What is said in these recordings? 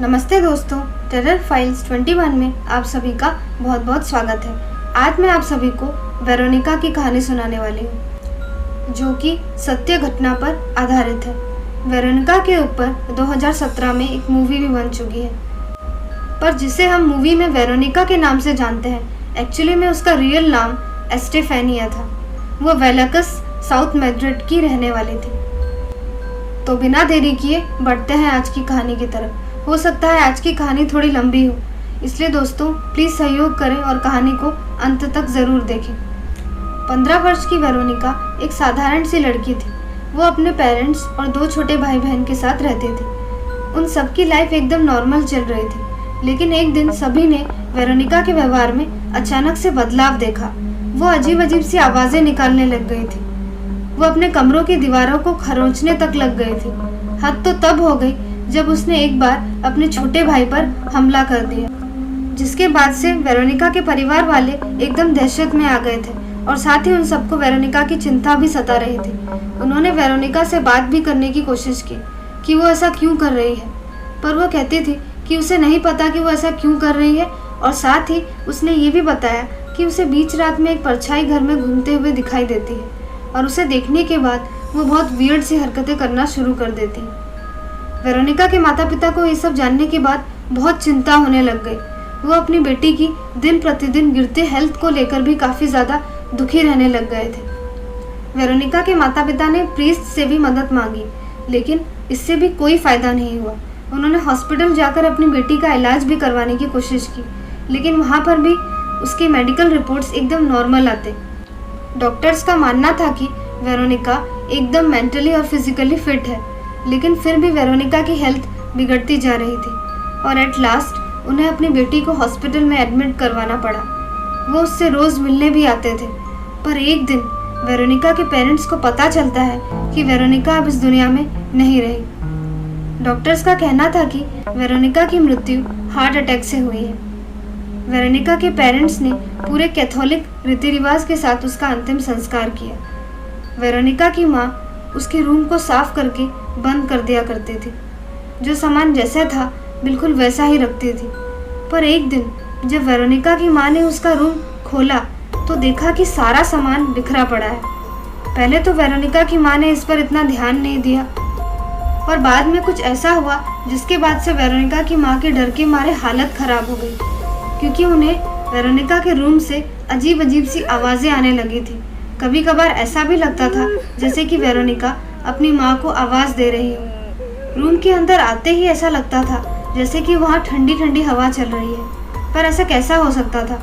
नमस्ते दोस्तों, terror files 21 में आप सभी का बहुत बहुत स्वागत है। आज मैं आप सभी को वेरोनिका की कहानी सुनाने वाली हूँ, जो कि सत्य घटना पर आधारित है। वेरोनिका के ऊपर 2017 में एक मूवी भी बन चुकी है, पर जिसे हम मूवी में वेरोनिका के नाम से जानते हैं, एक्चुअली में उसका रियल नाम एस्टेफेनिया था। वो वेलाकस, साउथ मैड्रिड की रहने वाली थी। तो बिना देरी किए बढ़ते हैं आज की कहानी की तरफ। हो सकता है आज की कहानी थोड़ी लंबी हो, इसलिए दोस्तों प्लीज़ सहयोग करें और कहानी को अंत तक ज़रूर देखें। 15 वर्ष की वेरोनिका एक साधारण सी लड़की थी। वो अपने पेरेंट्स और 2 छोटे भाई बहन के साथ रहती थी। उन सबकी लाइफ एकदम नॉर्मल चल रही थी, लेकिन एक दिन सभी ने वेरोनिका के व्यवहार में अचानक से बदलाव देखा। वो अजीब अजीब सी आवाज़ें निकालने लग गई थी। वो अपने कमरों की दीवारों को खरोंचने तक लग गई थी। हद तो तब हो गई जब उसने एक बार अपने छोटे भाई पर हमला कर दिया, जिसके बाद से वेरोनिका के परिवार वाले एकदम दहशत में आ गए थे और साथ ही उन सबको वेरोनिका की चिंता भी सता रही थी। उन्होंने वेरोनिका से बात भी करने की कोशिश की कि वो ऐसा क्यों कर रही है, पर वो कहती थी कि उसे नहीं पता कि वो ऐसा क्यों कर रही है, और साथ ही उसने ये भी बताया कि उसे बीच रात में एक परछाई घर में घूमते हुए दिखाई देती है और उसे देखने के बाद वो बहुत वियर्ड सी हरकतें करना शुरू कर देती है। वेरोनिका के माता पिता को ये सब जानने के बाद बहुत चिंता होने लग गई। वो अपनी बेटी की दिन प्रतिदिन गिरते हेल्थ को लेकर भी काफ़ी ज़्यादा दुखी रहने लग गए थे। वेरोनिका के माता पिता ने प्रीस्ट से भी मदद मांगी, लेकिन इससे भी कोई फ़ायदा नहीं हुआ। उन्होंने हॉस्पिटल जाकर अपनी बेटी का इलाज भी करवाने की कोशिश की, लेकिन वहाँ पर भी उसकी मेडिकल रिपोर्ट्स एकदम नॉर्मल आते। डॉक्टर्स का मानना था कि वेरोनिका एकदम मेंटली और फिजिकली फिट है, लेकिन फिर भी वेरोनिका की हेल्थ बिगड़ती जा रही थी और एट लास्ट उन्हें अपनी बेटी को हॉस्पिटल में एडमिट करवाना पड़ा। वो उससे रोज़ मिलने भी आते थे, पर एक दिन वेरोनिका के पेरेंट्स को पता चलता है कि वेरोनिका अब इस दुनिया में नहीं रही। डॉक्टर्स का कहना था कि वेरोनिका की मृत्यु हार्ट अटैक से हुई है। वेरोनिका के पेरेंट्स ने पूरे कैथोलिक रीति रिवाज के साथ उसका अंतिम संस्कार किया। वेरोनिका की माँ उसके रूम को साफ करके बंद कर दिया करती थी। जो सामान जैसा था बिल्कुल वैसा ही रखती थी। पर एक दिन जब वेरोनिका की माँ ने उसका रूम खोला तो देखा कि सारा सामान बिखरा पड़ा है। पहले तो वेरोनिका की माँ ने इस पर इतना ध्यान नहीं दिया, और बाद में कुछ ऐसा हुआ जिसके बाद से वेरोनिका की माँ के डर के मारे हालत खराब हो गई, क्योंकि उन्हें वेरोनिका के रूम से अजीब अजीब सी आवाज़ें आने लगी थी। कभी कभार ऐसा भी लगता था जैसे कि वेरोनिका अपनी माँ को आवाज़ दे रही हो। रूम के अंदर आते ही ऐसा लगता था जैसे कि वहाँ ठंडी ठंडी हवा चल रही है, पर ऐसा कैसा हो सकता था,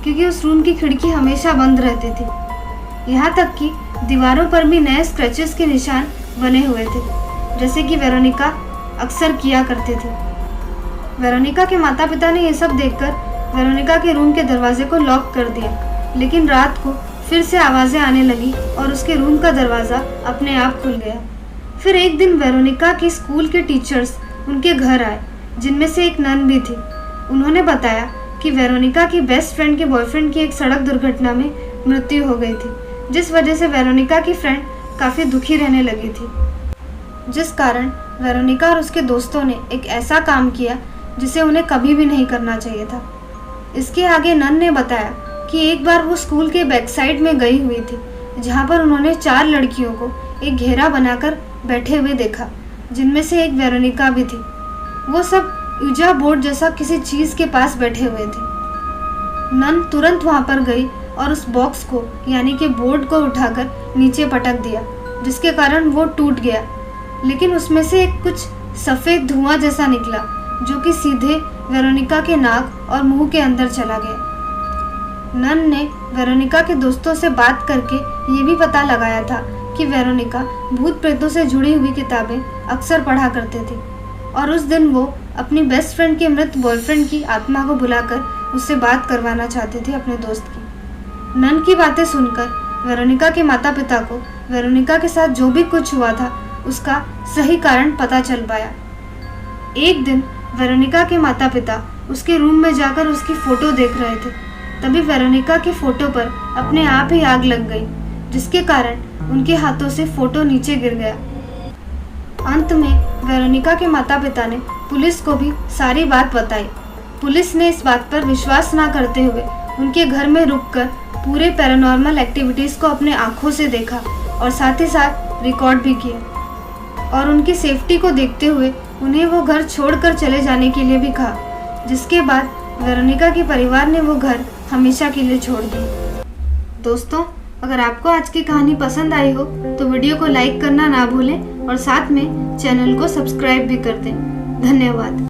क्योंकि उस रूम की खिड़की हमेशा बंद रहती थी। यहाँ तक कि दीवारों पर भी नए स्क्रैचेस के निशान बने हुए थे, जैसे कि वेरोनिका अक्सर किया करती थी। वेरोनिका के माता पिता ने ये सब देखकर वेरोनिका के रूम के दरवाजे को लॉक कर दिया, लेकिन रात को फिर से आवाज़ें आने लगी और उसके रूम का दरवाज़ा अपने आप खुल गया। फिर एक दिन वेरोनिका के स्कूल के टीचर्स उनके घर आए, जिनमें से एक नन भी थी। उन्होंने बताया कि वेरोनिका की बेस्ट फ्रेंड के बॉयफ्रेंड की एक सड़क दुर्घटना में मृत्यु हो गई थी, जिस वजह से वेरोनिका की फ्रेंड काफ़ी दुखी रहने लगी थी, जिस कारण वेरोनिका और उसके दोस्तों ने एक ऐसा काम किया जिसे उन्हें कभी भी नहीं करना चाहिए था। इसके आगे नन ने बताया कि एक बार वो स्कूल के बैक साइड में गई हुई थी, जहाँ पर उन्होंने 4 लड़कियों को एक घेरा बनाकर बैठे हुए देखा, जिनमें से एक वेरोनिका भी थी। वो सब यूजा बोर्ड जैसा किसी चीज़ के पास बैठे हुए थे। नन तुरंत वहाँ पर गई और उस बॉक्स को यानी कि बोर्ड को उठाकर नीचे पटक दिया, जिसके कारण वो टूट गया, लेकिन उसमें से कुछ सफ़ेद धुआं जैसा निकला, जो कि सीधे वेरोनिका के नाक और मुंह के अंदर चला गया। नन ने वेरोनिका के दोस्तों से बात करके ये भी पता लगाया था कि वेरोनिका भूत प्रेतों से जुड़ी हुई किताबें अक्सर पढ़ा करते थे, और उस दिन वो अपनी बेस्ट फ्रेंड के मृत बॉयफ्रेंड की आत्मा को बुलाकर उससे बात करवाना चाहते थे अपने दोस्त की। नन की बातें सुनकर वेरोनिका के माता पिता को वेरोनिका के साथ जो भी कुछ हुआ था उसका सही कारण पता चल पाया। एक दिन वेरोनिका के माता पिता उसके रूम में जाकर उसकी फ़ोटो देख रहे थे। तभी वेरोनिका के फ़ोटो पर अपने आप ही आग लग गई, जिसके कारण उनके हाथों से फ़ोटो नीचे गिर गया। अंत में वेरोनिका के माता पिता ने पुलिस को भी सारी बात बताई। पुलिस ने इस बात पर विश्वास ना करते हुए उनके घर में रुककर पूरे पैरानॉर्मल एक्टिविटीज़ को अपने आँखों से देखा और साथ ही साथ रिकॉर्ड भी किया और उनकी सेफ्टी को देखते हुए उन्हें वो घर छोड़कर चले जाने के लिए भी कहा, जिसके बाद वेरोनिका के परिवार ने वो घर हमेशा के लिए छोड़ दिया। दोस्तों, अगर आपको आज की कहानी पसंद आई हो तो वीडियो को लाइक करना ना भूलें और साथ में चैनल को सब्सक्राइब भी कर दें। धन्यवाद।